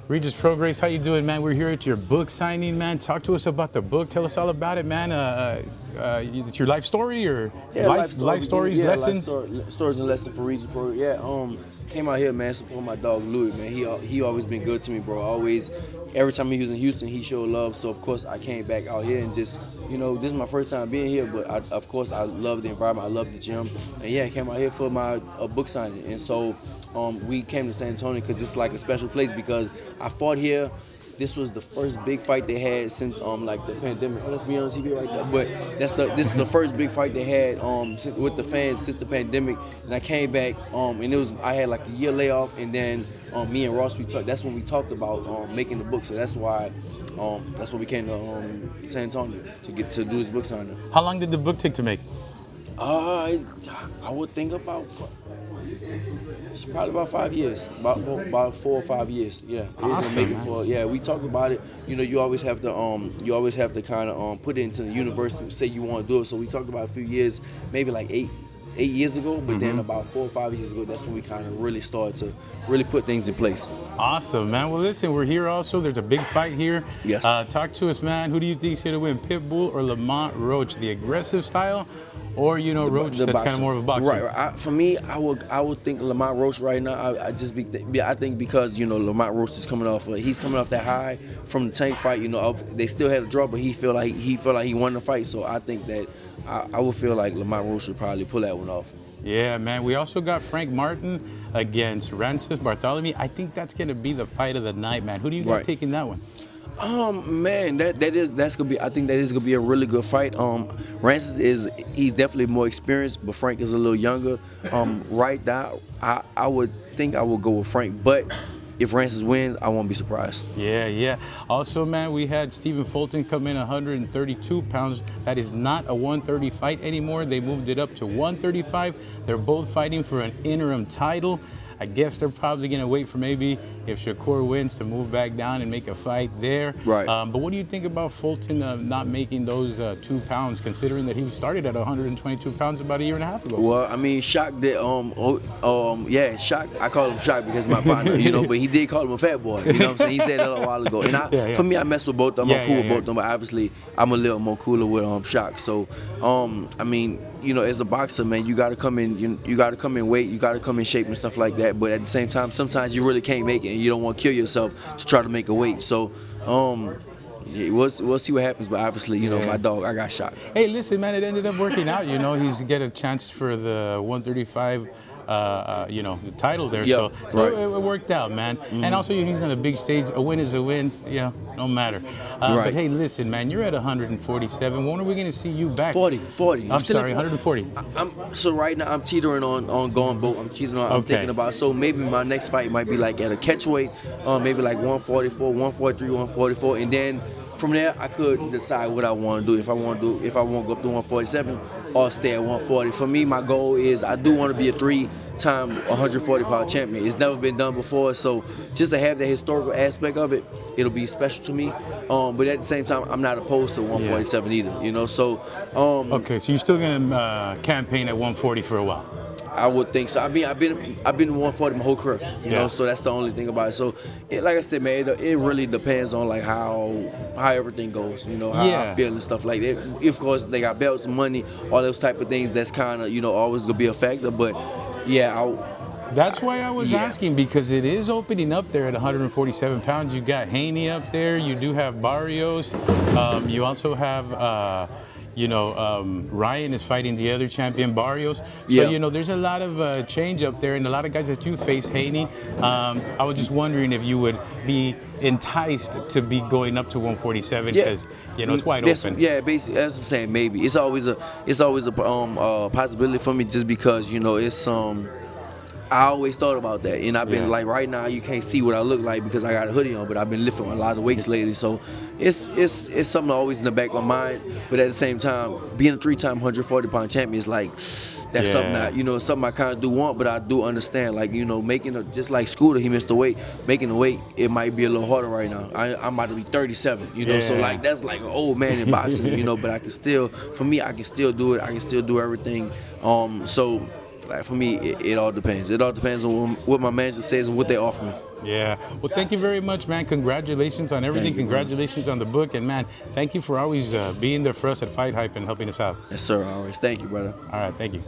Regis Prograis, how you doing, man? We're here at your book signing, man. Talk to us about the book. Tell us all about it, man. It's your life story or Yeah, life stories, yeah, lessons? stories and lessons for Regis, bro. Yeah, came out here, man, support my dog Louis, man. He always been good to me, bro. Always, every time he was in Houston, he showed love. So of course I came back out here and just, this is my first time being here, but of course I love the environment, I love the gym, and yeah, I came out here for my book signing, and so we came to San Antonio because it's like a special place because I fought here. This was the first big fight they had since like the pandemic. Oh, let's be on TV right there. But this is the first big fight they had with the fans since the pandemic. And I came back and I had like a year layoff, and then me and Ross that's when we talked about making the book. So that's why we came to San Antonio to do this book signing. How long did the book take to make? I would think it's probably about 5 years, about 4 or 5 years. Yeah, Awesome, make it for. Yeah, we talked about it. You always have to kind of put it into the universe and say you want to do it. So we talked about a few years, maybe like eight years ago, but then about 4 or 5 years ago, that's when we kind of really started to really put things in place. Awesome, man. Well, listen, we're here also. There's a big fight here. Yes. Talk to us, man. Who do you think's going to win, Pitbull or Lamont Roach? The aggressive style, or Roach that's kind of more of a boxer? Right. For me, I would think Lamont Roach right now. I think because Lamont Roach is coming off. He's coming off that high from the Tank fight. They still had a draw, but he felt like he won the fight. So I think that I would feel like Lamont Roach would probably pull that one off. Yeah, man. We also got Frank Martin against Rancis Bartholomew. I think that's going to be the fight of the night, man. Who do you got taking that one? Man, that's gonna be. I think that is gonna be a really good fight. Rancis he's definitely more experienced, but Frank is a little younger. Right now, I would think I would go with Frank, but if Rancis wins, I won't be surprised. Yeah. Also, man, we had Stephen Fulton come in 132 pounds. That is not a 130 fight anymore. They moved it up to 135. They're both fighting for an interim title. I guess they're probably going to wait for maybe if Shakur wins to move back down and make a fight there. Right. But what do you think about Fulton not making those 2 pounds, considering that he started at 122 pounds about a year and a half ago? Well, I mean, Shock did. Shock. I call him Shock because he's my partner, but he did call him a fat boy. You know what I'm saying? He said that a while ago. And for me, I mess with both of them. I'm cool with both of them, but obviously, I'm a little more cooler with Shock. So, I mean, as a boxer, man, you got to come in. You got to come in weight. You got to come in shape and stuff like that. But at the same time, sometimes you really can't make it, and you don't want to kill yourself to try to make a weight. So, we'll see what happens. But obviously, my dog, I got shot. Hey, listen, man, it ended up working out. He's get a chance for the 135. The title there. Yep, so it worked out, man. And also, he's on a big stage. A win is a win. No matter. But hey, listen, man, you're at 147. When are we going to see you back? 40. I'm sorry, 140. So right now I'm teetering on going both. I'm teetering on. I'm thinking about. So maybe my next fight might be like at a catch weight, maybe like 144, 143, 144, and then from there I could decide what I want to do. If I want to go up to 147 or stay at 140. For me, my goal is I do want to be a 3-time 140-pound champion. It's never been done before, so just to have that historical aspect of it, it'll be special to me. But at the same time, I'm not opposed to 147 either. So okay, so you're still gonna campaign at 140 for a while. I would think so. I've been 140 my whole career, so that's the only thing about it. So, like I said, man, it really depends on like how everything goes, how I feel and stuff like that. Of course, they got belts, money, all those type of things. That's kind of always gonna be a factor. But that's why I was asking, because it is opening up there at 147 pounds. You got Haney up there. You do have Barrios. You also have. Ryan is fighting the other champion, Barrios. So, there's a lot of change up there and a lot of guys that you face, Haney. I was just wondering if you would be enticed to be going up to 147 because, it's wide open. Yeah, basically, as I'm saying, maybe. It's always a possibility for me just because, it's I always thought about that, and I've been like, right now you can't see what I look like because I got a hoodie on, but I've been lifting a lot of weights lately, so it's something always in the back of my mind. But at the same time, being a 3-time 140-pound champion is like that's something that something I kind of do want, but I do understand, like making just like Scooter, he missed the weight, making the weight, it might be a little harder right now. I'm about to be 37, so like that's like an old man in boxing, but I can still, for me, I can still do it, I can still do everything, so. Like for me, it all depends. It all depends on what my manager says and what they offer me. Yeah. Well, thank you very much, man. Congratulations on everything. Thank you, Congratulations on the book. And, man, thank you for always being there for us at Fight Hype and helping us out. Yes, sir. Always. Thank you, brother. All right. Thank you.